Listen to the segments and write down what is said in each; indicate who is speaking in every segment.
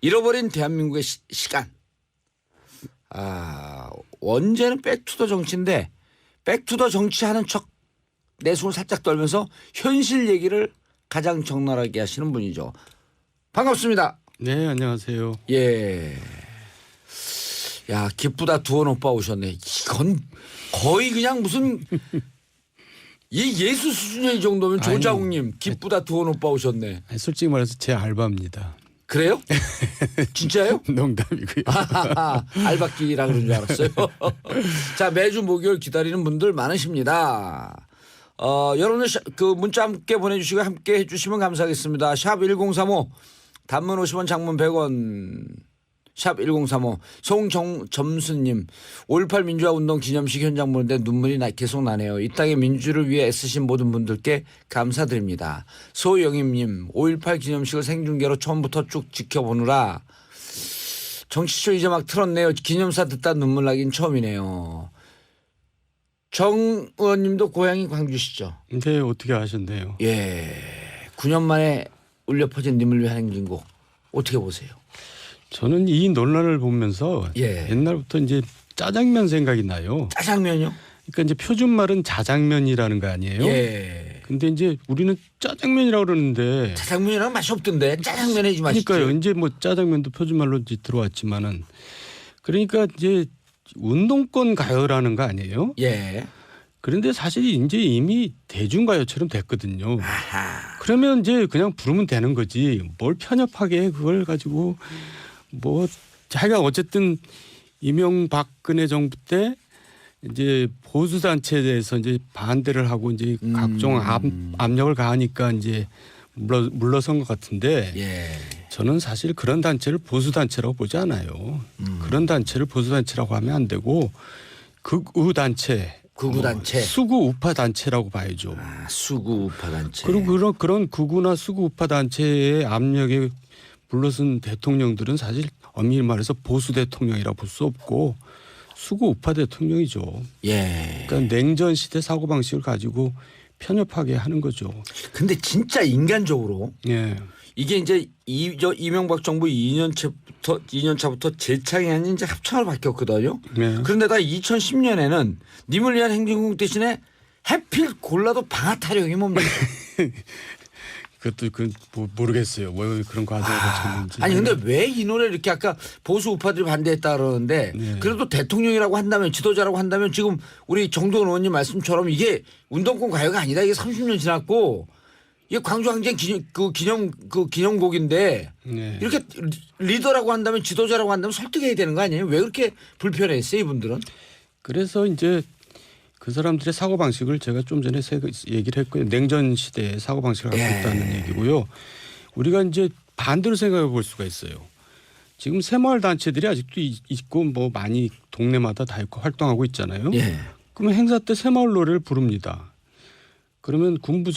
Speaker 1: 잃어버린 대한민국의 시간. 원제는 백투더 정치인데 백투더 정치하는 척 내숭을 살짝 떨면서 현실 얘기를 가장 적나라하게 하시는 분이죠. 반갑습니다.
Speaker 2: 네, 안녕하세요.
Speaker 1: 예. 야, 기쁘다 두원 오빠 오셨네. 이건 거의 그냥 무슨 이 예수 수준의 이 정도면 조자욱님 기쁘다 두원 오빠 오셨네.
Speaker 2: 아니, 솔직히 말해서 제 알바입니다.
Speaker 1: 그래요? 진짜요?
Speaker 2: 농담이고요.
Speaker 1: 알바끼라 그런 줄 알았어요. 자, 매주 목요일 기다리는 분들 많으십니다. 여러분들 그 문자 함께 보내주시고 함께 해주시면 감사하겠습니다. 샵 1035 단문 50원 장문 100원 샵 1035 송점수님 5.18 민주화운동 기념식 현장 보는데 눈물이 계속 나네요. 이 땅의 민주를 위해 애쓰신 모든 분들께 감사드립니다. 소영임님 5.18 기념식을 생중계로 처음부터 쭉 지켜보느라 정치쇼 이제 막 틀었네요. 기념사 듣다 눈물 나긴 처음이네요. 정 의원님도 고향이 광주시죠?
Speaker 2: 네, 어떻게 아셨네요.
Speaker 1: 예, 9년 만에 울려 퍼진 님을 위한 행진곡 어떻게 보세요?
Speaker 2: 저는 이 논란을 보면서
Speaker 1: 예.
Speaker 2: 옛날부터 이제 짜장면 생각이 나요.
Speaker 1: 짜장면요?
Speaker 2: 그러니까 이제 표준말은 자장면이라는 거 아니에요?
Speaker 1: 예.
Speaker 2: 근데 이제 우리는 짜장면이라고 그러는데
Speaker 1: 짜장면이랑 맛이 없던데 짜장면 해지 맛있지.
Speaker 2: 그러니까요. 이제 뭐 짜장면도 표준말로 이제 들어왔지만은 그러니까 이제 운동권 가요라는 거 아니에요?
Speaker 1: 예.
Speaker 2: 그런데 사실 이제 이미 대중가요처럼 됐거든요.
Speaker 1: 아하.
Speaker 2: 그러면 이제 그냥 부르면 되는 거지. 뭘 편협하게 그걸 가지고 뭐 자기가 어쨌든 이명박근혜 정부 때 이제 보수 단체에 대해서 이제 반대를 하고 이제 각종 압력을 가하니까 이제 물러선 것 같은데
Speaker 1: 예.
Speaker 2: 저는 사실 그런 단체를 보수 단체라고 보지 않아요. 그런 단체를 보수 단체라고 하면 안 되고 극우 단체,
Speaker 1: 극우 단체,
Speaker 2: 수구 우파 단체라고 봐야죠.
Speaker 1: 수구 우파 단체.
Speaker 2: 그리고 그런 극우나 수구 우파 단체의 압력에 물러선 대통령들은 사실 엄밀히 말해서 보수 대통령이라 볼 수 없고 수구 우파 대통령이죠.
Speaker 1: 예.
Speaker 2: 그러니까 냉전 시대 사고 방식을 가지고 편협하게 하는 거죠.
Speaker 1: 근데 진짜 인간적으로
Speaker 2: 예.
Speaker 1: 이게 이제 이명박 정부 2년차부터 재창이 아닌 이제 합창을 바뀌었거든요.
Speaker 2: 예.
Speaker 1: 그런데다 2010년에는 님을 위한 행진곡 대신에 해필 골라도 방아타령이 뭡니까?
Speaker 2: 그것도 모르겠어요. 왜 그런 과정을 거쳤는지.
Speaker 1: 아니 근데 왜 이 노래를 이렇게 아까 보수 우파들이 반대했다 그러는데
Speaker 2: 네.
Speaker 1: 그래도 대통령이라고 한다면 지도자라고 한다면 지금 우리 정동원 의원님 말씀처럼 이게 운동권 가요가 아니다. 이게 30년 지났고 이게 광주항쟁 기념곡인데
Speaker 2: 네.
Speaker 1: 이렇게 리더라고 한다면 지도자라고 한다면 설득해야 되는 거 아니에요? 왜 그렇게 불편했어요 이분들은?
Speaker 2: 그래서 이제 그 사람들의 사고 방식을 제가 좀 전에 얘기를 했고요. 냉전 시대의 사고 방식을 갖고
Speaker 1: 예.
Speaker 2: 있다는 얘기고요. 우리가 이제 반대로 생각해 볼 수가 있어요. 지금 새마을 단체들이 아직도 있고 뭐 많이 동네마다 다 있고 활동하고 있잖아요.
Speaker 1: 예.
Speaker 2: 그러면 행사 때 새마을 노래를 부릅니다. 그러면 군부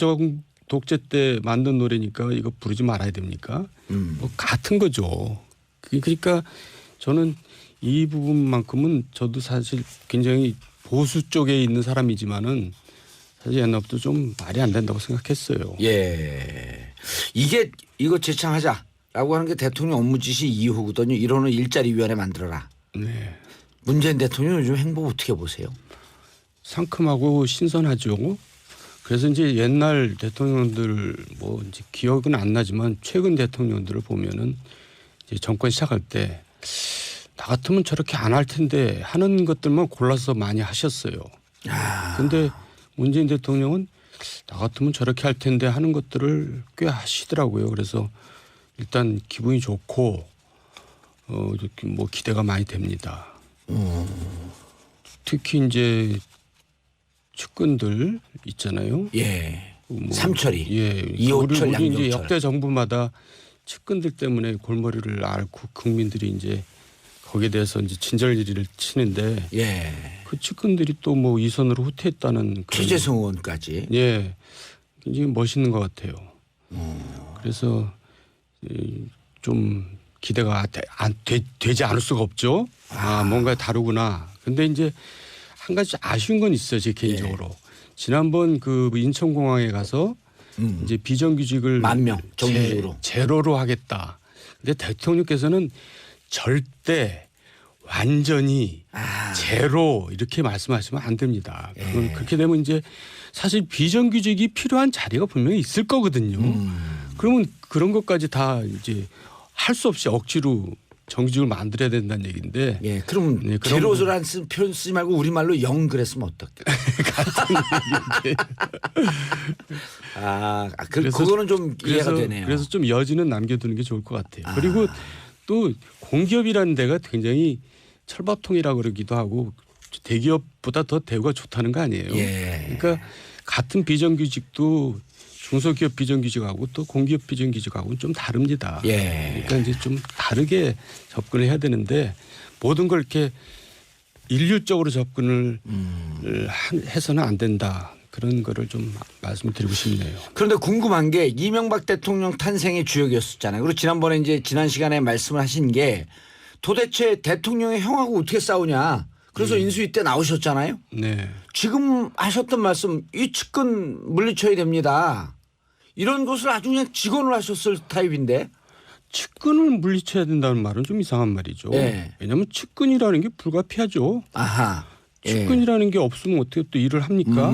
Speaker 2: 독재 때 만든 노래니까 이거 부르지 말아야 됩니까? 뭐 같은 거죠. 그러니까 저는 이 부분만큼은 저도 사실 굉장히 보수 쪽에 있는 사람이지만은 사실 옛날부터 좀 말이 안 된다고 생각했어요.
Speaker 1: 예. 이거 재창하자라고 하는 게 대통령 업무 지시 이후거든요. 1호는 일자리위원회 만들어라.
Speaker 2: 네.
Speaker 1: 문재인 대통령 요즘 행보 어떻게 보세요?
Speaker 2: 상큼하고 신선하죠. 그래서 이제 옛날 대통령들 뭐 이제 기억은 안 나지만 최근 대통령들을 보면은 이제 정권 시작할 때 나 같으면 저렇게 안 할 텐데 하는 것들만 골라서 많이 하셨어요. 근데 문재인 대통령은 나 같으면 저렇게 할 텐데 하는 것들을 꽤 하시더라고요. 그래서 일단 기분이 좋고 뭐 기대가 많이 됩니다. 특히 이제 측근들 있잖아요.
Speaker 1: 예.
Speaker 2: 뭐
Speaker 1: 삼철이.
Speaker 2: 예.
Speaker 1: 이호철,
Speaker 2: 우리 이제
Speaker 1: 양정철.
Speaker 2: 역대 정부마다 측근들 때문에 골머리를 앓고 국민들이 이제 거기에 대해서 이제 친절리를 치는데
Speaker 1: 예.
Speaker 2: 그 측근들이 또 뭐 이선으로 후퇴했다는 그런
Speaker 1: 최재성 의원까지.
Speaker 2: 예. 굉장히 멋있는 것 같아요. 그래서 좀 기대가 되지 않을 수가 없죠. 뭔가 다르구나. 근데 이제 한 가지 아쉬운 건 있어요. 제 개인적으로. 지난번 그 인천공항에 가서 이제 비정규직을
Speaker 1: 10,000명 정규직으로.
Speaker 2: 제로로 하겠다. 근데 대통령께서는 절대 완전히 제로 이렇게 말씀하시면 안 됩니다. 그건 그렇게 되면 이제 사실 비정규직이 필요한 자리가 분명히 있을 거거든요. 그러면 그런 것까지 다 이제 할 수 없이 억지로 정규직을 만들어야 된다는 얘기인데.
Speaker 1: 예, 그럼
Speaker 2: 네, 그런
Speaker 1: 제로라는 표현 쓰지 말고 우리말로 0 그랬으면 어떨까? 그거는 좀 이해가 되네요.
Speaker 2: 그래서 좀 여지는 남겨두는 게 좋을 것 같아요. 그리고 또 공기업이라는 데가 굉장히 철밥통이라고 그러기도 하고 대기업보다 더 대우가 좋다는 거 아니에요.
Speaker 1: 예.
Speaker 2: 그러니까 같은 비정규직도 중소기업 비정규직하고 또 공기업 비정규직하고는 좀 다릅니다.
Speaker 1: 예.
Speaker 2: 그러니까 이제 좀 다르게 접근을 해야 되는데 모든 걸 이렇게 일률적으로 접근을 해서는 안 된다. 그런 거를 좀 말씀드리고 싶네요.
Speaker 1: 그런데 궁금한 게 이명박 대통령 탄생의 주역이었었잖아요. 그리고 지난번에 이제 지난 시간에 말씀을 하신 게 도대체 대통령의 형하고 어떻게 싸우냐. 그래서 인수위 때 나오셨잖아요.
Speaker 2: 네.
Speaker 1: 지금 하셨던 말씀 이 측근 물리쳐야 됩니다. 이런 것을 아주 그냥 직언을 하셨을 타입인데.
Speaker 2: 측근을 물리쳐야 된다는 말은 좀 이상한 말이죠.
Speaker 1: 네.
Speaker 2: 왜냐하면 측근이라는 게 불가피하죠.
Speaker 1: 아하.
Speaker 2: 측근이라는 게 없으면 어떻게 또 일을 합니까?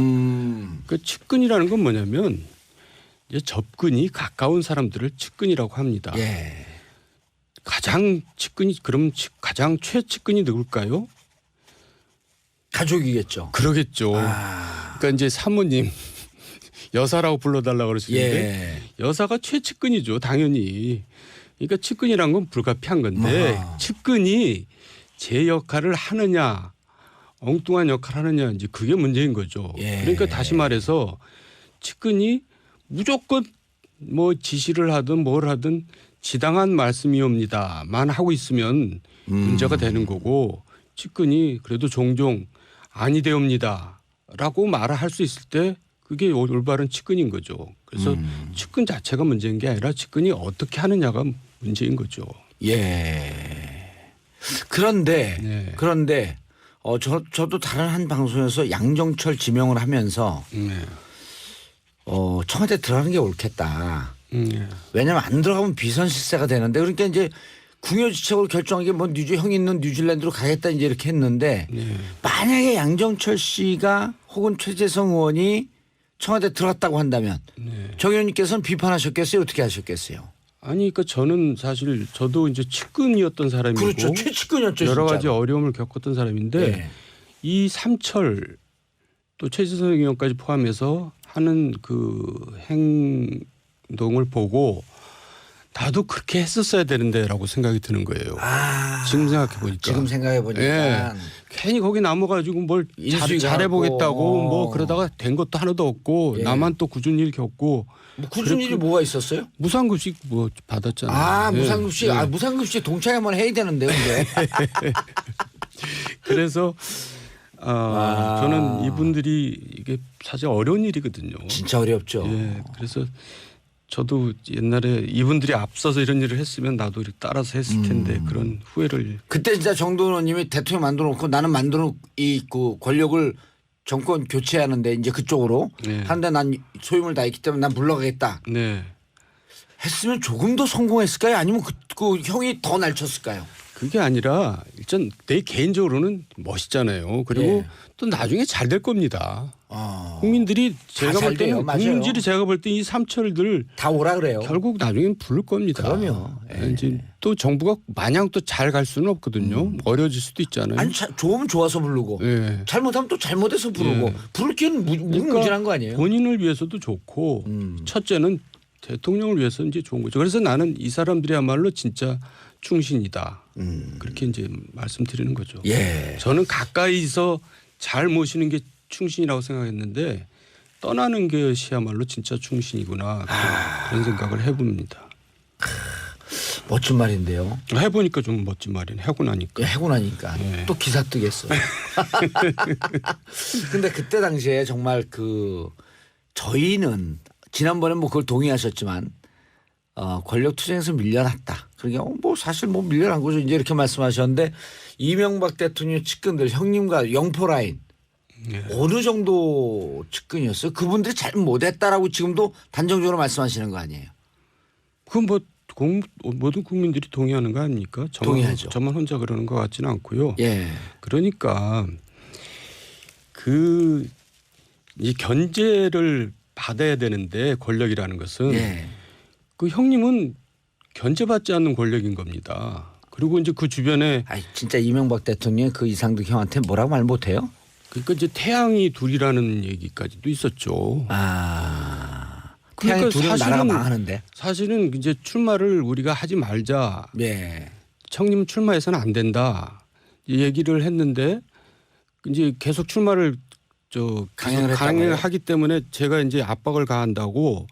Speaker 2: 그 측근이라는 건 뭐냐면 이제 접근이 가까운 사람들을 측근이라고 합니다.
Speaker 1: 예.
Speaker 2: 가장 측근이 그럼 가장 최측근이 누굴까요?
Speaker 1: 가족이겠죠.
Speaker 2: 그러겠죠. 그러니까 이제 사모님 여사라고 불러달라고 그러시는데 여사가 최측근이죠. 당연히. 그러니까 측근이란 건 불가피한 건데 측근이 제 역할을 하느냐 엉뚱한 역할을 하느냐 이제 그게 문제인 거죠. 그러니까 다시 말해서 측근이 무조건 뭐 지시를 하든 뭘 하든 지당한 말씀이옵니다만 하고 있으면 문제가 되는 거고 측근이 그래도 종종 아니되옵니다라고 말을 할 수 있을 때 그게 올바른 측근인 거죠. 그래서 측근 자체가 문제인 게 아니라 측근이 어떻게 하느냐가 문제인 거죠.
Speaker 1: 예. 그런데 저도 다른 한 방송에서 양정철 지명을 하면서 청와대 들어가는 게 옳겠다. 왜냐하면 안 들어가면 비선실세가 되는데 그러니까 이제 궁여지책으로 결정한 게 뭐 형이 있는 뉴질랜드로 가겠다 이제 이렇게 했는데 만약에 양정철 씨가 혹은 최재성 의원이 청와대 들어갔다고 한다면 정 의원님께서는 비판하셨겠어요? 어떻게 하셨겠어요?
Speaker 2: 아니 그러니까 저는 사실 저도 이제 측근이었던 사람이고
Speaker 1: 그렇죠. 최측근이었죠.
Speaker 2: 여러 가지
Speaker 1: 진짜로.
Speaker 2: 어려움을 겪었던 사람인데 이 삼철 또 최재성 의원까지 포함해서 하는 그 행동을 보고 나도 그렇게 했었어야 되는데라고 생각이 드는 거예요. 지금 생각해 보니까.
Speaker 1: 지금 생각해 보니까
Speaker 2: 괜히 거기 남아가지고 뭘 잘해보겠다고 뭐 그러다가 된 것도 하나도 없고 나만 또 굳은 일 겪고.
Speaker 1: 뭐 굳은 일이 뭐가 있었어요?
Speaker 2: 무상급식 뭐 받았잖아요.
Speaker 1: 무상급식. 무상급식 동창회 한번 해야 되는데 근데.
Speaker 2: 그래서 저는 이분들이 이게 사실 어려운 일이거든요.
Speaker 1: 진짜 어렵죠.
Speaker 2: 예, 그래서 저도 옛날에 이분들이 앞서서 이런 일을 했으면 나도 이렇게 따라서 했을 텐데 그런 후회를.
Speaker 1: 그때 진짜 정동원 의원님이 대통령 만들어 놓고 나는 만들어 그 권력을 정권 교체하는데 이제 그쪽으로 하는데 난 소임을 다했기 때문에 난 물러가겠다.
Speaker 2: 네.
Speaker 1: 했으면 조금 더 성공했을까요? 아니면 그 형이 더 날쳤을까요?
Speaker 2: 그게 아니라 일단 내 개인적으로는 멋있잖아요. 그리고 또 나중에 잘 될 겁니다. 국민들이 제가 볼 때는 국민들이 제가 볼 때 이 삼철들
Speaker 1: 다 오라 그래요.
Speaker 2: 결국 나중엔 부를 겁니다.
Speaker 1: 그럼요.
Speaker 2: 이제 또 정부가 마냥 또 잘 갈 수는 없거든요. 어려질 수도 있잖아요.
Speaker 1: 아니 좋으면 좋아서 부르고 잘못하면 또 잘못해서 부르고 부를 기회는 무궁무진한 거 아니에요?
Speaker 2: 본인을 위해서도 좋고 첫째는 대통령을 위해서 이제 좋은 거죠. 그래서 나는 이 사람들이야말로 진짜 충신이다. 그렇게 이제 말씀드리는 거죠. 저는 가까이서 잘 모시는 게 충신이라고 생각했는데 떠나는 것이야말로 진짜 충신이구나 그런 생각을 해봅니다.
Speaker 1: 멋진 말인데요.
Speaker 2: 해보니까 좀 멋진 말이네. 하고 나니까.
Speaker 1: 하고 나니까 또 기사 뜨겠어요. 근데 그때 당시에 정말 저희는 지난번에 뭐 그걸 동의하셨지만 권력 투쟁에서 밀려났다. 그러니까 뭐 사실 뭐 밀려난 거죠. 이제 이렇게 말씀하셨는데 이명박 대통령 측근들 형님과 영포 라인 어느 정도 측근이었어요? 그분들이 잘 못했다라고 지금도 단정적으로 말씀하시는 거 아니에요?
Speaker 2: 그건 뭐 모든 국민들이 동의하는 거 아닙니까?
Speaker 1: 동의하죠.
Speaker 2: 저만 혼자 그러는 것 같지는 않고요.
Speaker 1: 예.
Speaker 2: 그러니까 이 견제를 받아야 되는데 권력이라는 것은
Speaker 1: 예.
Speaker 2: 그 형님은 견제받지 않는 권력인 겁니다. 그리고 이제 그 주변에
Speaker 1: 아, 진짜 이명박 대통령이 그 이상득 형한테 뭐라고 말 못해요?
Speaker 2: 그러니까 이제 태양이 둘이라는 얘기까지도 있었죠.
Speaker 1: 아,
Speaker 2: 그러니까
Speaker 1: 태양이 둘이면 나라가 망하는데.
Speaker 2: 사실은 이제 출마를 우리가 하지 말자.
Speaker 1: 예.
Speaker 2: 형님 출마해서는 안 된다. 이 얘기를 했는데 이제 계속 출마를 강행을 하기 때문에 제가 이제 압박을 가한다고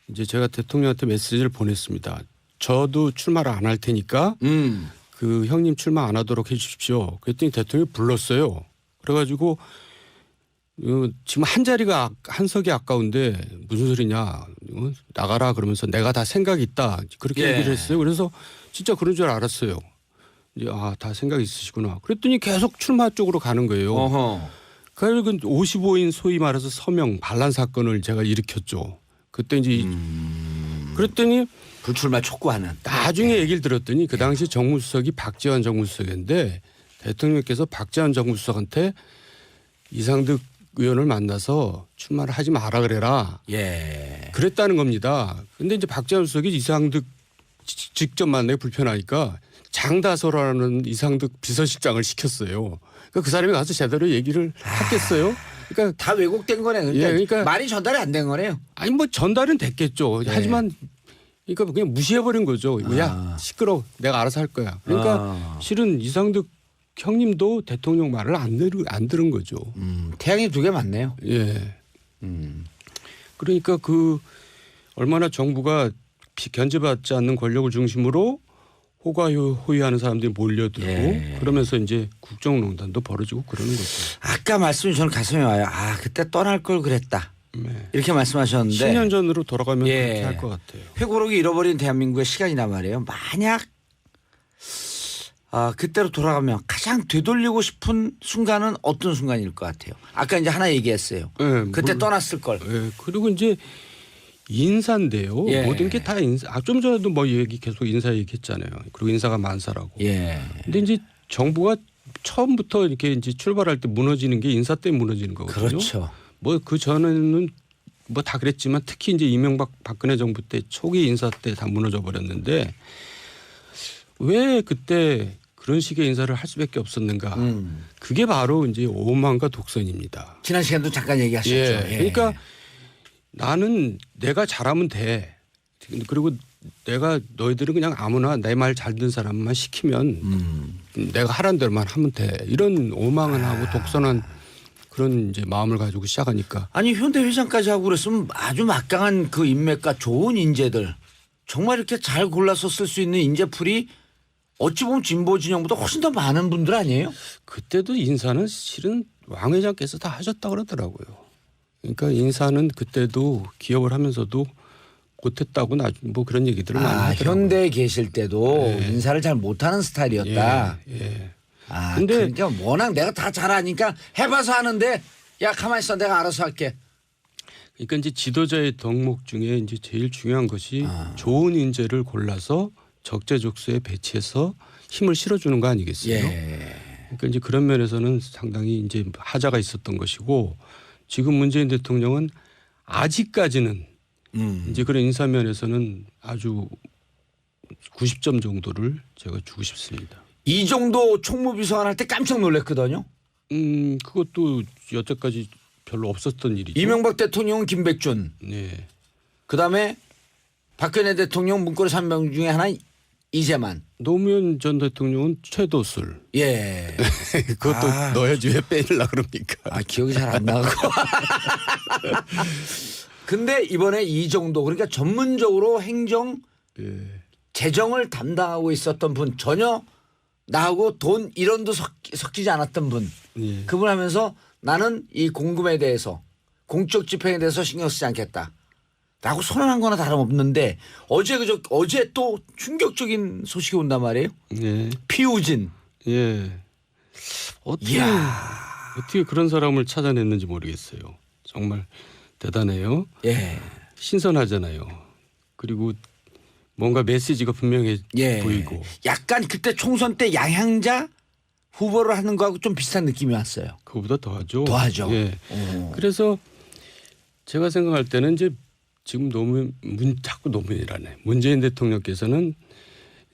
Speaker 2: 이제 제가 대통령한테 메시지를 보냈습니다. 저도 출마를 안 할 테니까 그 형님 출마 안 하도록 해 주십시오. 그랬더니 대통령이 불렀어요. 그래가지고 지금 한 자리가 한 석이 아까운데 무슨 소리냐 나가라 그러면서 내가 다 생각이 있다 그렇게
Speaker 1: 예.
Speaker 2: 얘기를 했어요. 그래서 진짜 그런 줄 알았어요. 이제 다 생각이 있으시구나. 그랬더니 계속 출마 쪽으로 가는 거예요.
Speaker 1: 어허.
Speaker 2: 그래서 55인 소위 말해서 서명 반란 사건을 제가 일으켰죠. 그때 이제 그랬더니
Speaker 1: 불출마 촉구하는.
Speaker 2: 나중에 얘기를 들었더니 그 당시 정무수석이 박지원 정무수석인데 대통령께서 박지원 정무수석한테 이상득 의원을 만나서 출마를 하지 마라 그래라.
Speaker 1: 예.
Speaker 2: 그랬다는 겁니다. 근데 이제 박지원 수석이 이상득 직접 만나기 불편하니까 장다소라는 이상득 비서실장을 시켰어요. 그러니까 그 사람이 가서 제대로 얘기를 했겠어요. 그러니까
Speaker 1: 다 왜곡된 거네. 그러니까,
Speaker 2: 예, 그러니까
Speaker 1: 말이 전달이 안 된 거네요.
Speaker 2: 아니 뭐 전달은 됐겠죠.
Speaker 1: 네.
Speaker 2: 하지만 그러니까 그냥 무시해버린 거죠. 야 시끄러. 내가 알아서 할 거야. 그러니까 실은 이상득 형님도 대통령 말을 안 들은 거죠.
Speaker 1: 태양이 두 개 맞네요.
Speaker 2: 예. 그러니까 얼마나 정부가 견제받지 않는 권력을 중심으로 호가호위하는 사람들이 몰려들고
Speaker 1: 예.
Speaker 2: 그러면서 이제 국정농단도 벌어지고 그러는 거죠.
Speaker 1: 아까 말씀이 저는 가슴에 와요. 아, 그때 떠날 걸 그랬다.
Speaker 2: 네.
Speaker 1: 이렇게 말씀하셨는데
Speaker 2: 10년 전으로 돌아가면
Speaker 1: 예.
Speaker 2: 그렇게 할 것 같아요.
Speaker 1: 회고록이 잃어버린 대한민국의 시간이란 말이에요. 만약 그때로 돌아가면 가장 되돌리고 싶은 순간은 어떤 순간일 것 같아요. 아까 이제 하나 얘기했어요.
Speaker 2: 네,
Speaker 1: 그때 떠났을 걸.
Speaker 2: 예. 그리고 이제 인사인데요.
Speaker 1: 예.
Speaker 2: 모든 게 다 인사. 좀 전에도 뭐 계속 인사 얘기했잖아요. 그리고 인사가 만사라고.
Speaker 1: 예.
Speaker 2: 근데 이제 정부가 처음부터 이렇게 이제 출발할 때 무너지는 게 인사 때문에 무너지는 거거든요.
Speaker 1: 그렇죠.
Speaker 2: 뭐 그 전에는 뭐 다 그랬지만 특히 이제 이명박 박근혜 정부 때 초기 인사 때 다 무너져 버렸는데 왜 그때 그런 식의 인사를 할 수밖에 없었는가. 그게 바로 이제 오만과 독선입니다.
Speaker 1: 지난 시간도 잠깐 얘기하셨죠.
Speaker 2: 예.
Speaker 1: 예.
Speaker 2: 그러니까 나는 내가 잘하면 돼. 그리고 내가 너희들은 그냥 아무나 내 말 잘 듣는 사람만 시키면 내가 하라는 대로만 하면 돼. 이런 오망을 하고 독선한 그런 이제 마음을 가지고 시작하니까.
Speaker 1: 아니 현대 회장까지 하고 그랬으면 아주 막강한 그 인맥과 좋은 인재들 정말 이렇게 잘 골라서 쓸 수 있는 인재풀이 어찌 보면 진보 진영보다 훨씬 더 많은 분들 아니에요?
Speaker 2: 그때도 인사는 실은 왕 회장께서 다 하셨다 그러더라고요. 그러니까 인사는 그때도 기업을 하면서도 못했다고 뭐 그런 얘기들을 많이 하더라고요.
Speaker 1: 현대에 계실 때도
Speaker 2: 예.
Speaker 1: 인사를 잘 못하는 스타일이었다.
Speaker 2: 예.
Speaker 1: 근데 그러니까 워낙 내가 다 잘하니까 해봐서 하는데 야 가만히 있어 내가 알아서 할게.
Speaker 2: 그러니까 이제 지도자의 덕목 중에 이제 제일 중요한 것이 좋은 인재를 골라서 적재적소에 배치해서 힘을 실어주는 거 아니겠어요?
Speaker 1: 예.
Speaker 2: 그러니까 이제 그런 면에서는 상당히 이제 하자가 있었던 것이고 지금 문재인 대통령은 아직까지는 이제 그런 인사 면에서는 아주 90점 정도를 제가 주고 싶습니다.
Speaker 1: 이 정도 총무비서관 할 때 깜짝 놀랐거든요.
Speaker 2: 그것도 여태까지 별로 없었던 일이죠.
Speaker 1: 이명박 대통령은 김백준.
Speaker 2: 네.
Speaker 1: 그다음에 박근혜 대통령 문고리 3명 중에 하나 이재만.
Speaker 2: 노무현 전 대통령은 최도술.
Speaker 1: 예.
Speaker 2: 그것도 넣어야지 왜 빼려고 그럽니까?
Speaker 1: 기억이 잘 안 나고. 근데 이번에 이 정도 그러니까 전문적으로 행정 재정을 담당하고 있었던 분 전혀 나하고 돈 1원도 섞이지 않았던 분.
Speaker 2: 예.
Speaker 1: 그분 하면서 나는 이 공금에 대해서 공적 집행에 대해서 신경 쓰지 않겠다. 라고 선언한 거나 다름없는데 어제 또 충격적인 소식이 온단 말이에요.
Speaker 2: 예.
Speaker 1: 피우진.
Speaker 2: 예. 어떻게 그런 사람을 찾아냈는지 모르겠어요. 정말 대단해요.
Speaker 1: 예.
Speaker 2: 신선하잖아요. 그리고 뭔가 메시지가 분명해
Speaker 1: 예.
Speaker 2: 보이고.
Speaker 1: 약간 그때 총선 때 양향자 후보를 하는 거하고 좀 비슷한 느낌이 왔어요.
Speaker 2: 그거보다 더하죠.
Speaker 1: 더하죠.
Speaker 2: 예.
Speaker 1: 오.
Speaker 2: 그래서 제가 생각할 때는 이제 지금 자꾸 노무현이라네. 문재인 대통령께서는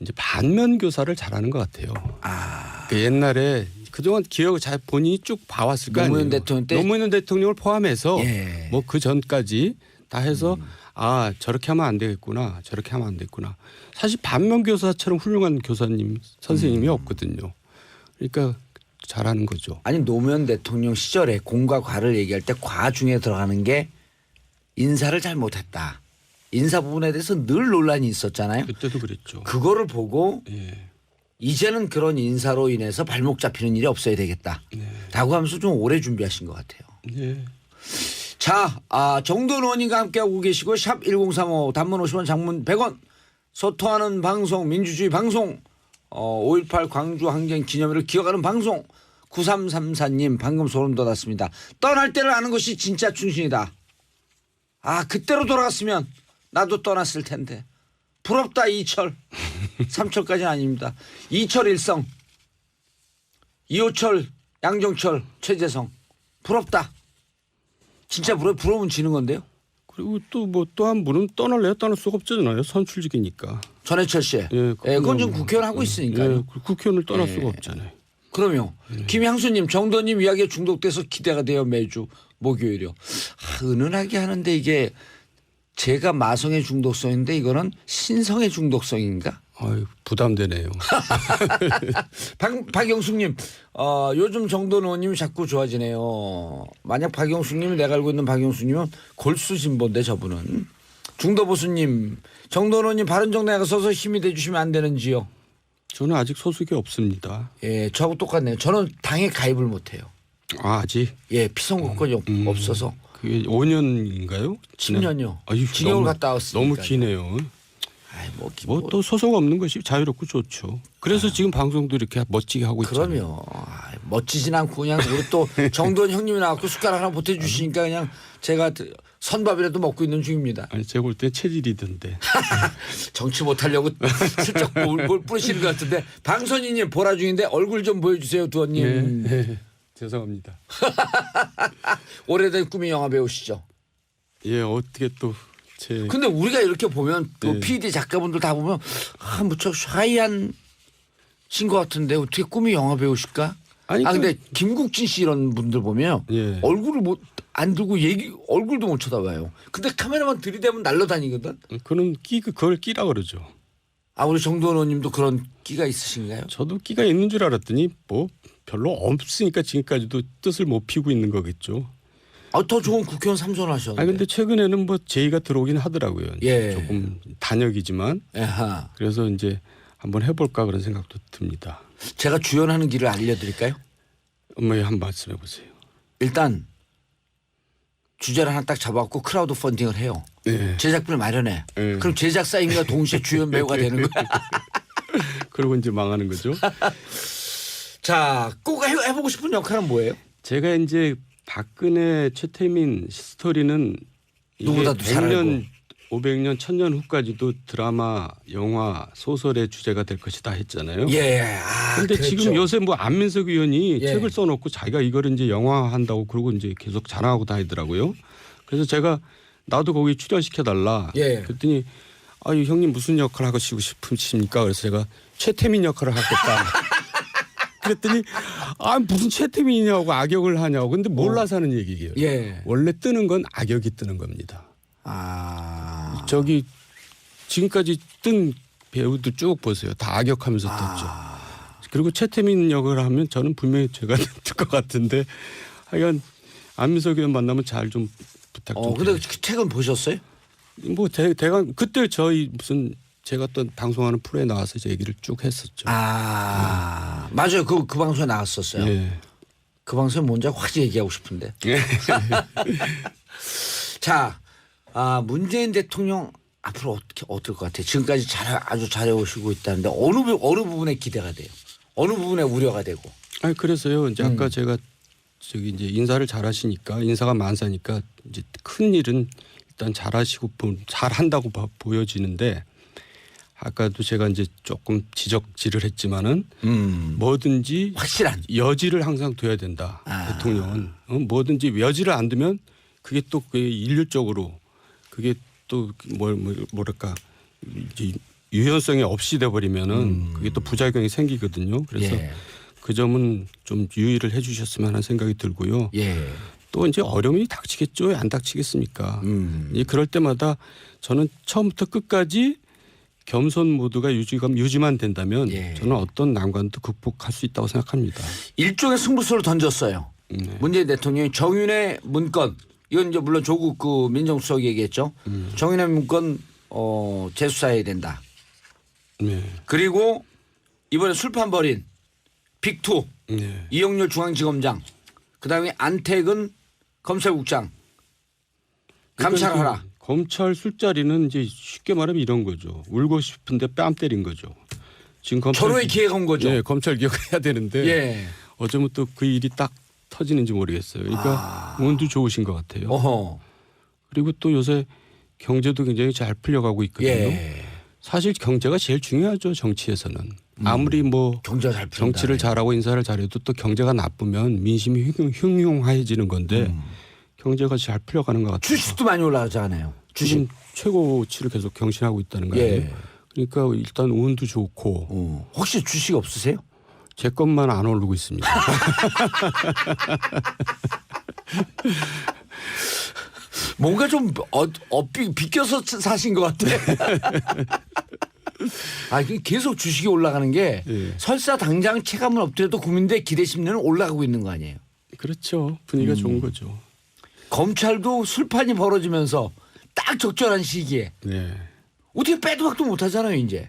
Speaker 2: 이제 반면 교사를 잘하는 것 같아요. 그 옛날에 그동안 기억을 잘 본인이 쭉 봐왔을 거 아니에요.
Speaker 1: 노무현 대통령 때
Speaker 2: 노무현 대통령을 포함해서
Speaker 1: 예.
Speaker 2: 뭐 그 전까지 다 해서 아 저렇게 하면 안 되겠구나 저렇게 하면 안 되겠구나. 사실 반면 교사처럼 훌륭한 교사님 선생님이 없거든요. 그러니까 잘하는 거죠.
Speaker 1: 아니 노무현 대통령 시절에 공과 과를 얘기할 때 과 중에 들어가는 게 인사를 잘 못했다. 인사 부분에 대해서 늘 논란이 있었잖아요.
Speaker 2: 그때도 그랬죠.
Speaker 1: 그거를 보고
Speaker 2: 예.
Speaker 1: 이제는 그런 인사로 인해서 발목 잡히는 일이 없어야 되겠다. 라고 하면서 좀 오래 준비하신 것 같아요.
Speaker 2: 예.
Speaker 1: 자, 정돈 의원님과 함께하고 계시고 샵 1035 단문 50원 장문 100원 소통하는 방송 민주주의 방송 5.18 광주 항쟁 기념일을 기억하는 방송 9334님 방금 소름 돋았습니다. 떠날 때를 아는 것이 진짜 충신이다. 그때로 돌아갔으면 나도 떠났을 텐데. 부럽다 이철. 삼철까지는 아닙니다. 이철 일성. 이호철 양정철 최재성. 부럽다. 진짜 부러우면 지는 건데요.
Speaker 2: 그리고 또 뭐 또 한 분은 떠날 수가 없잖아요. 선출직이니까.
Speaker 1: 전해철 씨. 그건 좀 국회의원 하고 있으니까요.
Speaker 2: 예, 국회의원을 떠날 수가 없잖아요.
Speaker 1: 그럼요. 김향수님, 정도님 이야기에 중독돼서 기대가 돼요. 매주 목요일이요. 은은하게 하는데 이게 제가 마성의 중독성인데 이거는 신성의 중독성인가?
Speaker 2: 아유, 부담되네요.
Speaker 1: 박영숙님, 요즘 정돈 의원님이 자꾸 좋아지네요. 만약 박영숙님이 내가 알고 있는 박영숙님은 골수 진보인데 저분은. 중도보수님, 정돈 의원님 바른정당에 가서서 힘이 돼주시면 안 되는지요?
Speaker 2: 저는 아직 소속이 없습니다.
Speaker 1: 예, 저하고 똑같네요. 저는 당에 가입을 못해요.
Speaker 2: 아직?
Speaker 1: 예, 피선거권이 없어서.
Speaker 2: 그게 5년인가요?
Speaker 1: 10년요.
Speaker 2: 아유,
Speaker 1: 징역을 갔다 왔으니까.
Speaker 2: 너무 기네요. 뭐 또 소속 없는 것이 자유롭고 좋죠. 그래서 지금 방송도 이렇게 멋지게 하고 있잖아요.
Speaker 1: 그럼요. 멋지진 않고 그냥 우리 또 정돈 형님이 나왔고 숟가락 하나 보태주시니까 그냥 제가 선밥이라도 먹고 있는 중입니다.
Speaker 2: 아니 제가 볼 때 체질이던데.
Speaker 1: 정치 못하려고 슬쩍 뭘 뿌리시는 것 같은데 방선희님 보라 중인데 얼굴 좀 보여주세요 두원님.
Speaker 2: 예, 죄송합니다.
Speaker 1: 오래된 꿈이 영화 배우시죠.
Speaker 2: 예, 어떻게 또 제.
Speaker 1: 근데 우리가 이렇게 보면 또
Speaker 2: 네.
Speaker 1: PD 작가분들 다 보면 무척 샤이한 신 것 같은데 어떻게 꿈이 영화 배우실까?
Speaker 2: 아니,
Speaker 1: 근데 김국진 씨 이런 분들 보면
Speaker 2: 예.
Speaker 1: 얼굴을 안 들고 얼굴도 못 쳐다봐요. 근데 카메라만 들이대면 날라다니거든.
Speaker 2: 그런 그걸 끼라 그러죠.
Speaker 1: 우리 정도원 의원님도 그런 끼가 있으신가요?
Speaker 2: 저도 끼가 있는 줄 알았더니 뭐 별로 없으니까 지금까지도 뜻을 못 피우고 있는 거겠죠.
Speaker 1: 더 좋은 국회의원 삼선하셨는데.
Speaker 2: 근데 최근에는 뭐 제의가 들어오긴 하더라고요.
Speaker 1: 예.
Speaker 2: 조금 단역이지만.
Speaker 1: 에하.
Speaker 2: 그래서 이제 한번 해볼까 그런 생각도 듭니다.
Speaker 1: 제가 주연하는 길을 알려드릴까요?
Speaker 2: 한 말씀 해보세요.
Speaker 1: 일단 주제를 하나 딱 잡아갖고 크라우드 펀딩을 해요.
Speaker 2: 네.
Speaker 1: 제작비를 마련해.
Speaker 2: 네.
Speaker 1: 그럼 제작사인과 동시에 주연 배우가 되는 거야.
Speaker 2: 그러고 이제 망하는 거죠.
Speaker 1: 자, 꼭 해보고 싶은 역할은 뭐예요?
Speaker 2: 제가 이제 박근혜 최태민 스토리는
Speaker 1: 누구보다도 잘 알고.
Speaker 2: 100년, 500년, 1000년 후까지도 드라마, 영화, 소설의 주제가 될 것이다 했잖아요.
Speaker 1: 예.
Speaker 2: 근데
Speaker 1: 그랬죠.
Speaker 2: 지금 요새 뭐 안민석 의원이
Speaker 1: 예.
Speaker 2: 책을 써놓고 자기가 이거를 이제 영화한다고 그러고 이제 계속 자랑하고 다니더라고요. 그래서 제가 나도 거기 출연시켜달라.
Speaker 1: 예.
Speaker 2: 그랬더니 형님 무슨 역할 하고 싶으십니까? 그래서 제가 최태민 역할을 하겠다. 그랬더니 무슨 최태민이냐고 악역을 하냐고. 근데 몰라서 하는 얘기예요.
Speaker 1: 예.
Speaker 2: 원래 뜨는 건 악역이 뜨는 겁니다. 저기 지금까지 뜬 배우들 쭉 보세요. 다 악역하면서 떴죠. 그리고 최태민 역을 하면 저는 분명히 제가 뜰 것 같은데 하여간 안민석 의원 만나면 잘 좀 부탁 좀.
Speaker 1: 근데 그 책은 보셨어요?
Speaker 2: 뭐 대강 그때 저희 무슨 제가 또 방송하는 프로에 나와서 제 얘기를 쭉 했었죠.
Speaker 1: 맞아요. 그 방송에 나왔었어요.
Speaker 2: 예.
Speaker 1: 그 방송에 뭔지 확 얘기하고 싶은데. 자, 문재인 대통령 앞으로 어떨 것 같아요? 지금까지 아주 잘해오시고 있다는데 어느 부분에 기대가 돼요? 어느 부분에 우려가 되고?
Speaker 2: 그래서요. 이제 아까 제가 저기 이제 인사를 잘하시니까 인사가 만사니까 이제 큰 일은 일단 잘하시고 잘한다고 보여지는데 아까도 제가 이제 조금 지적질을 했지만은 뭐든지
Speaker 1: 확실한
Speaker 2: 여지를 항상 둬야 된다.
Speaker 1: 아.
Speaker 2: 대통령은 뭐든지 여지를 안 두면 그게 또 그게 일률적으로 그게 또 뭐랄까 이제 유연성이 없이 돼 버리면은 그게 또 부작용이 생기거든요. 그래서
Speaker 1: 예.
Speaker 2: 그 점은 좀 유의를 해주셨으면 하는 생각이 들고요.
Speaker 1: 예.
Speaker 2: 또 이제 어려움이 닥치겠죠. 안 닥치겠습니까? 이제 그럴 때마다 저는 처음부터 끝까지 겸손 모드가 유지만 된다면
Speaker 1: 예.
Speaker 2: 저는 어떤 난관도 극복할 수 있다고 생각합니다.
Speaker 1: 일종의 승부수를 던졌어요.
Speaker 2: 네.
Speaker 1: 문재인 대통령이 정윤의 문건 이건 이제 물론 조국 그 민정수석이 얘기했죠. 정윤의 문건 재수사해야 된다.
Speaker 2: 네.
Speaker 1: 그리고 이번에 술판 벌인 빅2
Speaker 2: 네.
Speaker 1: 이영렬 중앙지검장 그다음에 안택은 검찰국장 감찰하라.
Speaker 2: 그러니까 검찰 술자리는 이제 쉽게 말하면 이런 거죠. 울고 싶은데 뺨 때린 거죠. 지금 검찰
Speaker 1: 절호의 기회가 온 거죠.
Speaker 2: 네, 검찰 기억해야 되는데
Speaker 1: 예.
Speaker 2: 어쩌면 또 그 일이 딱 터지는지 모르겠어요. 그러니까 운도 좋으신 것 같아요.
Speaker 1: 어허.
Speaker 2: 그리고 또 요새 경제도 굉장히 잘 풀려가고 있거든요.
Speaker 1: 예.
Speaker 2: 사실 경제가 제일 중요하죠. 정치에서는. 아무리 뭐
Speaker 1: 경제가 잘 풀린다.
Speaker 2: 정치를 잘하고 인사를 잘해도 또 경제가 나쁘면 민심이 흉흉해지는 건데 경제가 잘 풀려가는 것 같아요.
Speaker 1: 주식도 많이 올라가잖아요.
Speaker 2: 지금 최고치를 계속 경신하고 있다는 거 아니에요.
Speaker 1: 예.
Speaker 2: 그러니까 일단 운도 좋고
Speaker 1: 혹시 주식 없으세요?
Speaker 2: 제 것만 안 오르고 있습니다.
Speaker 1: 뭔가 좀 비껴서 사신 것 같아. 아, 계속 주식이 올라가는 게
Speaker 2: 예.
Speaker 1: 설사 당장 체감은 없더라도 국민들의 기대 심리는 올라가고 있는 거 아니에요.
Speaker 2: 그렇죠. 분위기가 좋은 거죠.
Speaker 1: 검찰도 술판이 벌어지면서 딱 적절한 시기에
Speaker 2: 네.
Speaker 1: 어떻게 빼도 박도 못 하잖아요, 이제.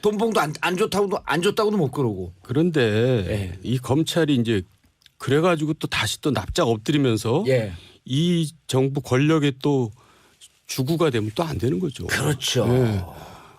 Speaker 1: 돈봉도 안 줬다고도 못 그러고.
Speaker 2: 그런데
Speaker 1: 예.
Speaker 2: 이 검찰이 이제 그래가지고 또 다시 또 납작 엎드리면서
Speaker 1: 예.
Speaker 2: 이 정부 권력에 또 주구가 되면 또 안 되는 거죠.
Speaker 1: 그렇죠.
Speaker 2: 예.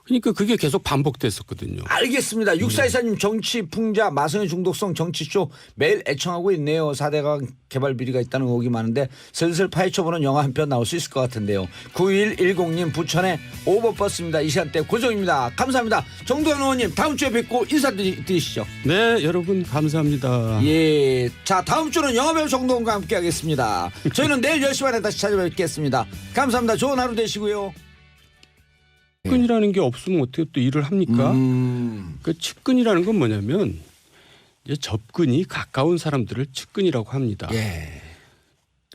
Speaker 2: 그러니까 그게 계속 반복됐었거든요.
Speaker 1: 알겠습니다. 6424님 정치 풍자 마성의 중독성 정치쇼 매일 애청하고 있네요. 4대강 개발 비리가 있다는 의혹이 많은데 슬슬 파헤쳐보는 영화 한 편 나올 수 있을 것 같은데요. 9110님 부천에 오버버스입니다. 이 시간대 고정입니다. 감사합니다. 정도현 의원님 다음 주에 뵙고 인사드리시죠.
Speaker 2: 네, 여러분 감사합니다.
Speaker 1: 예, 자 다음 주는 영화배우 정도현과 함께 하겠습니다. 저희는 내일 10시 반에 다시 찾아뵙겠습니다. 감사합니다. 좋은 하루 되시고요.
Speaker 2: 측근이라는 게 없으면 어떻게 또 일을 합니까? 그 측근이라는 건 뭐냐면 이제 접근이 가까운 사람들을 측근이라고 합니다.
Speaker 1: 예.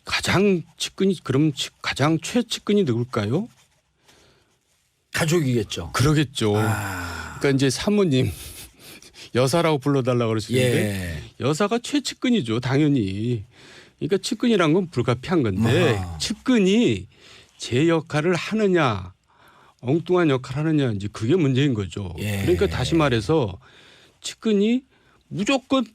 Speaker 2: 가장 측근이 그럼 가장 최측근이 누굴까요?
Speaker 1: 가족이겠죠.
Speaker 2: 그러겠죠. 그러니까 이제 사모님 여사라고 불러달라고 그러시는데
Speaker 1: 예.
Speaker 2: 여사가 최측근이죠. 당연히. 그러니까 측근이란 건 불가피한 건데 측근이 제 역할을 하느냐 엉뚱한 역할을 하느냐 이제 그게 문제인 거죠.
Speaker 1: 예.
Speaker 2: 그러니까 다시 말해서 측근이 무조건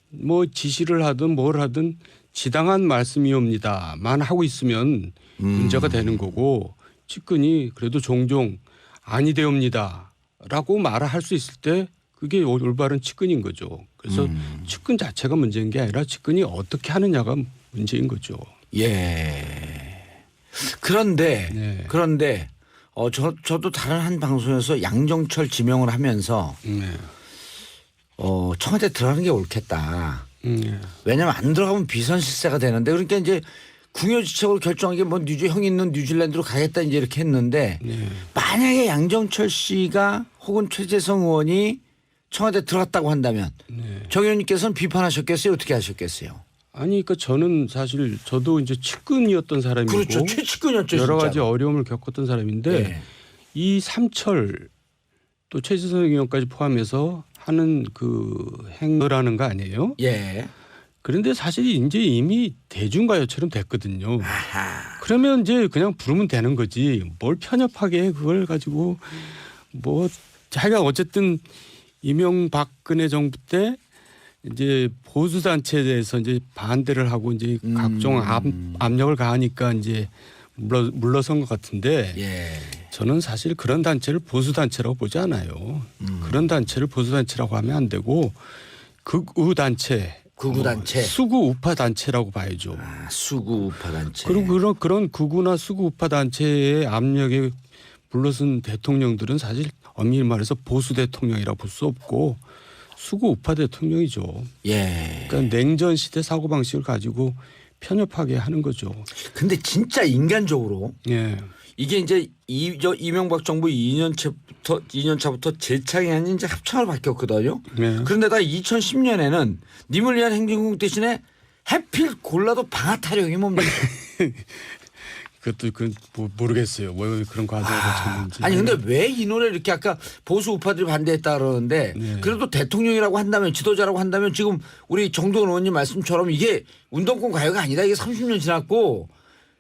Speaker 2: 뭐 지시를 하든 뭘 하든 지당한 말씀이옵니다만 하고 있으면 문제가 되는 거고 측근이 그래도 종종 아니되옵니다라고 말을 할 수 있을 때 그게 올바른 측근인 거죠. 그래서 측근 자체가 문제인 게 아니라 측근이 어떻게 하느냐가 문제인 거죠.
Speaker 1: 예. 그런데
Speaker 2: 네.
Speaker 1: 저도 다른 한 방송에서 양정철 지명을 하면서
Speaker 2: 네.
Speaker 1: 청와대 들어가는 게 옳겠다.
Speaker 2: 네.
Speaker 1: 왜냐하면 안 들어가면 비선실세가 되는데 그러니까 이제 궁여지책으로 결정한 게 뭐 형이 있는 뉴질랜드로 가겠다 이제 이렇게 했는데
Speaker 2: 네.
Speaker 1: 만약에 양정철 씨가 혹은 최재성 의원이 청와대 들어갔다고 한다면 정 의원님께서는 비판하셨겠어요? 어떻게 하셨겠어요?
Speaker 2: 아니 그러니까 저는 사실 저도 이제 측근이었던 사람이고
Speaker 1: 그렇죠. 최측근이었죠.
Speaker 2: 여러 가지
Speaker 1: 진짜로.
Speaker 2: 어려움을 겪었던 사람인데
Speaker 1: 네.
Speaker 2: 이 삼철 또 최재성 의원까지 포함해서 하는 그 행위라는 거 아니에요?
Speaker 1: 예.
Speaker 2: 그런데 사실 이제 이미 대중가요처럼 됐거든요.
Speaker 1: 아하.
Speaker 2: 그러면 이제 그냥 부르면 되는 거지. 뭘 편협하게 그걸 가지고 뭐 자기가 어쨌든 이명박근혜 정부 때 이제 보수 단체에 대해서 이제 반대를 하고 이제 각종 압력을 가하니까 이제 물러선 것 같은데
Speaker 1: 예.
Speaker 2: 저는 사실 그런 단체를 보수 단체라고 보지 않아요. 그런 단체를 보수 단체라고 하면 안 되고 극우 단체,
Speaker 1: 극우단체.
Speaker 2: 수구 우파 단체라고 봐야죠.
Speaker 1: 아, 수구 우파 단체.
Speaker 2: 그리고 그런 극우나 수구 우파 단체의 압력에 물러선 대통령들은 사실 엄밀히 말해서 보수 대통령이라 볼 수 없고 수구 우파 대통령이죠.
Speaker 1: 예.
Speaker 2: 그러니까 냉전 시대 사고 방식을 가지고 편협하게 하는 거죠.
Speaker 1: 근데 진짜 인간적으로
Speaker 2: 예.
Speaker 1: 이게 이제 이명박 정부 2년차부터 재창이 아닌 이제 합창으로 바뀌었거든요.
Speaker 2: 예.
Speaker 1: 그런데다 2010년에는 님을 위한 행진곡 대신에 해필 골라도 방아 타령이 뭡니까?
Speaker 2: 그것도 모르겠어요. 왜 그런 과정을 거쳤는지.
Speaker 1: 아니 근데 왜 이 노래 이렇게 아까 보수 우파들이 반대했다 그러는데
Speaker 2: 네.
Speaker 1: 그래도 대통령이라고 한다면 지도자라고 한다면 지금 우리 정동원 의원님 말씀처럼 이게 운동권 가요가 아니다. 이게 30년 지났고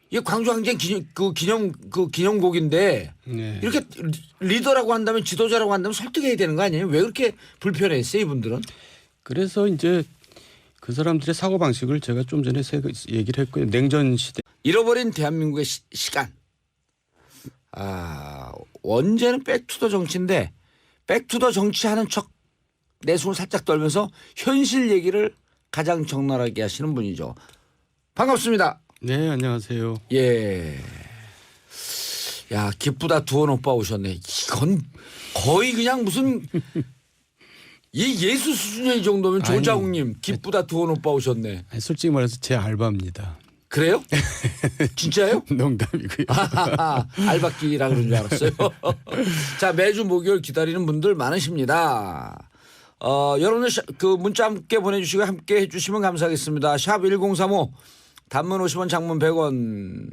Speaker 1: 이게 광주항쟁 기념곡인데
Speaker 2: 네.
Speaker 1: 이렇게 리더라고 한다면 지도자라고 한다면 설득해야 되는 거 아니에요? 왜 그렇게 불편했어요 이분들은?
Speaker 2: 그래서 이제 그 사람들의 사고 방식을 제가 좀 전에 얘기를 했고요. 냉전 시대.
Speaker 1: 잃어버린 대한민국의 시간. 원제는 백투더 정치인데 백투더 정치하는 척 내숭을 살짝 떨면서 현실 얘기를 가장 적나라하게 하시는 분이죠. 반갑습니다.
Speaker 2: 네, 안녕하세요.
Speaker 1: 예. 야, 기쁘다 두원 오빠 오셨네. 이건 거의 그냥 무슨 이 예수 수준의 정도면
Speaker 2: 아니,
Speaker 1: 조자욱님 기쁘다 두원 오빠 오셨네.
Speaker 2: 아니, 솔직히 말해서 제 알바입니다.
Speaker 1: 그래요? 진짜요?
Speaker 2: 농담이고요.
Speaker 1: 알바끼라 그런 줄 알았어요. 자, 매주 목요일 기다리는 분들 많으십니다. 여러분들 그 문자 함께 보내주시고 함께 해주시면 감사하겠습니다. 샵 1035 단문 50원 장문 100원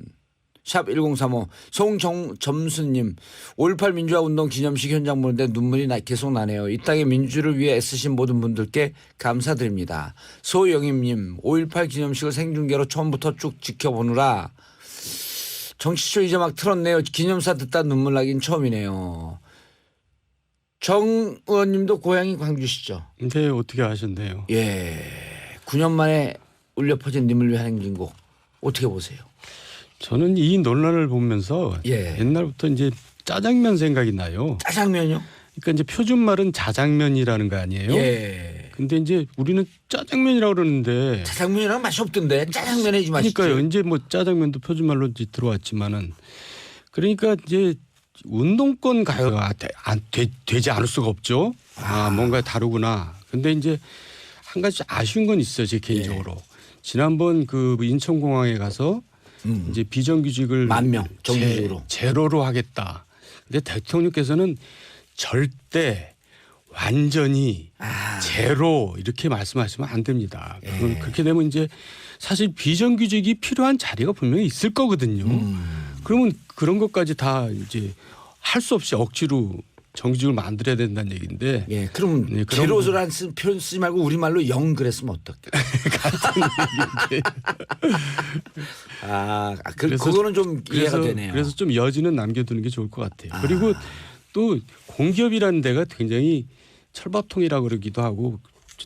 Speaker 1: 샵 1035 송점수님 5.18 민주화운동 기념식 현장 보는데 눈물이 계속 나네요. 이 땅의 민주를 위해 애쓰신 모든 분들께 감사드립니다. 소영임님 5.18 기념식을 생중계로 처음부터 쭉 지켜보느라 정치쇼 이제 막 틀었네요. 기념사 듣다 눈물 나긴 처음이네요. 정 의원님도 고향이 광주시죠?
Speaker 2: 근데 어떻게 아셨네요?
Speaker 1: 예. 9년 만에 울려 퍼진 님을 위한 행진곡 어떻게 보세요?
Speaker 2: 저는 이 논란을 보면서
Speaker 1: 예.
Speaker 2: 옛날부터 이제 짜장면 생각이 나요.
Speaker 1: 짜장면요?
Speaker 2: 그러니까 이제 표준말은 자장면이라는 거 아니에요?
Speaker 1: 예.
Speaker 2: 근데 이제 우리는 짜장면이라고 그러는데
Speaker 1: 짜장면이랑 맛이 없던데 짜장면 해지 맛있지.
Speaker 2: 그러니까요. 이제 뭐 짜장면도 표준말로 이제 들어왔지만은 그러니까 이제 운동권 가요가 되지 않을 수가 없죠. 뭔가 다르구나. 근데 이제 한 가지 아쉬운 건 있어요. 제 개인적으로. 지난번 그 인천공항에 가서 이제 비정규직을
Speaker 1: 10,000명 정규직으로
Speaker 2: 제로로 하겠다. 근데 대통령께서는 절대 완전히 제로 이렇게 말씀하시면 안 됩니다. 그렇게 되면 이제 사실 비정규직이 필요한 자리가 분명히 있을 거거든요. 그러면 그런 것까지 다 이제 할 수 없이 억지로 정규직을 만들어야 된다는 얘기인데.
Speaker 1: 예, 그럼
Speaker 2: 네,
Speaker 1: 제로라는 표현 쓰지 말고 우리말로 영 그랬으면 어떨까?
Speaker 2: 같은 얘기인데.
Speaker 1: 그거는 좀 이해가 되네요.
Speaker 2: 그래서 좀 여지는 남겨두는 게 좋을 것 같아요. 그리고 또 공기업이라는 데가 굉장히 철밥통이라고 그러기도 하고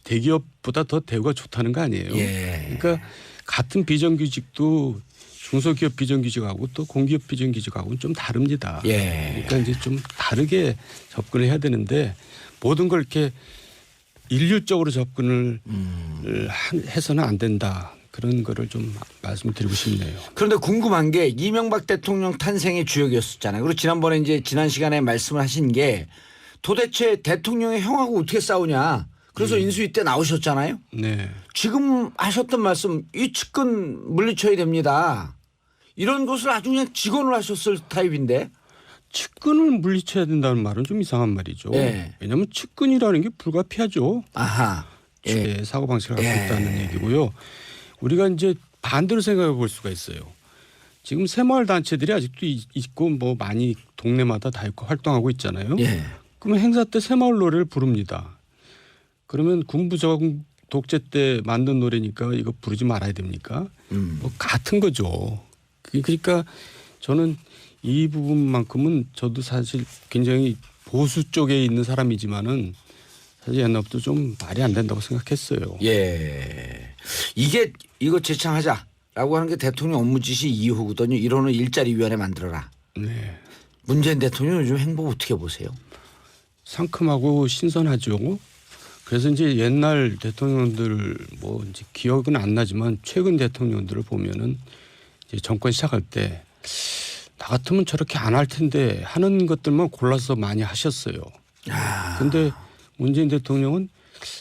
Speaker 2: 대기업보다 더 대우가 좋다는 거 아니에요.
Speaker 1: 예.
Speaker 2: 그러니까 같은 비정규직도 중소기업 비정규직하고 또 공기업 비정규직하고는 좀 다릅니다.
Speaker 1: 예.
Speaker 2: 그러니까 이제 좀 다르게 접근을 해야 되는데 모든 걸 이렇게 일률적으로 접근을 해서는 안 된다. 그런 거를 좀 말씀드리고 싶네요.
Speaker 1: 그런데 궁금한 게 이명박 대통령 탄생의 주역이었잖아요. 그리고 지난번에 이제 지난 시간에 말씀을 하신 게 도대체 대통령의 형하고 어떻게 싸우냐. 그래서 인수위 때 나오셨잖아요.
Speaker 2: 네.
Speaker 1: 지금 하셨던 말씀 이 측근 물리쳐야 됩니다. 이런 것을 아주 그냥 직언을 하셨을 타입인데.
Speaker 2: 측근을 물리쳐야 된다는 말은 좀 이상한 말이죠.
Speaker 1: 예.
Speaker 2: 왜냐하면 측근이라는 게 불가피하죠.
Speaker 1: 아하. 예.
Speaker 2: 사고 방식을 갖고 있다는 얘기고요. 우리가 이제 반대로 생각해 볼 수가 있어요. 지금 새마을 단체들이 아직도 있고 뭐 많이 동네마다 다 있고 활동하고 있잖아요.
Speaker 1: 예.
Speaker 2: 그러면 행사 때 새마을 노래를 부릅니다. 그러면 군부정 독재 때 만든 노래니까 이거 부르지 말아야 됩니까? 뭐 같은 거죠. 그러니까 저는 이 부분만큼은 저도 사실 굉장히 보수 쪽에 있는 사람이지만은 사실 옛날부터 좀 말이 안 된다고 생각했어요.
Speaker 1: 예. 이거 재창하자라고 하는 게 대통령 업무 지시 2호거든요. 1호는 일자리위원회 만들어라.
Speaker 2: 네.
Speaker 1: 문재인 대통령 요즘 행보 어떻게 보세요?
Speaker 2: 상큼하고 신선하죠. 그래서 이제 옛날 대통령들 뭐 이제 기억은 안 나지만 최근 대통령들을 보면은 이제 정권 시작할 때 나 같으면 저렇게 안 할 텐데 하는 것들만 골라서 많이 하셨어요. 근데 문재인 대통령은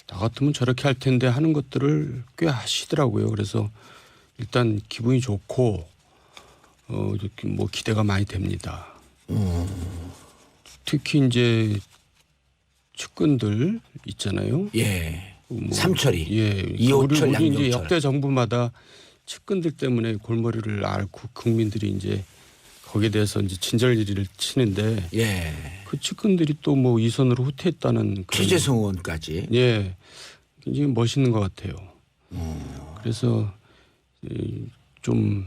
Speaker 2: 나 같으면 저렇게 할 텐데 하는 것들을 꽤 하시더라고요. 그래서 일단 기분이 좋고 이렇게 뭐 기대가 많이 됩니다. 특히 이제 측근들 있잖아요.
Speaker 1: 예.
Speaker 2: 뭐,
Speaker 1: 삼철이.
Speaker 2: 예.
Speaker 1: 이호철,
Speaker 2: 우리 이제
Speaker 1: 양정철.
Speaker 2: 역대 정부마다 측근들 때문에 골머리를 앓고 국민들이 이제 거기에 대해서 이제 진절리를 치는데
Speaker 1: 예.
Speaker 2: 그 측근들이 또 뭐 이선으로 후퇴했다는 그런
Speaker 1: 최재성 의원까지.
Speaker 2: 예, 굉장히 멋있는 것 같아요. 그래서 좀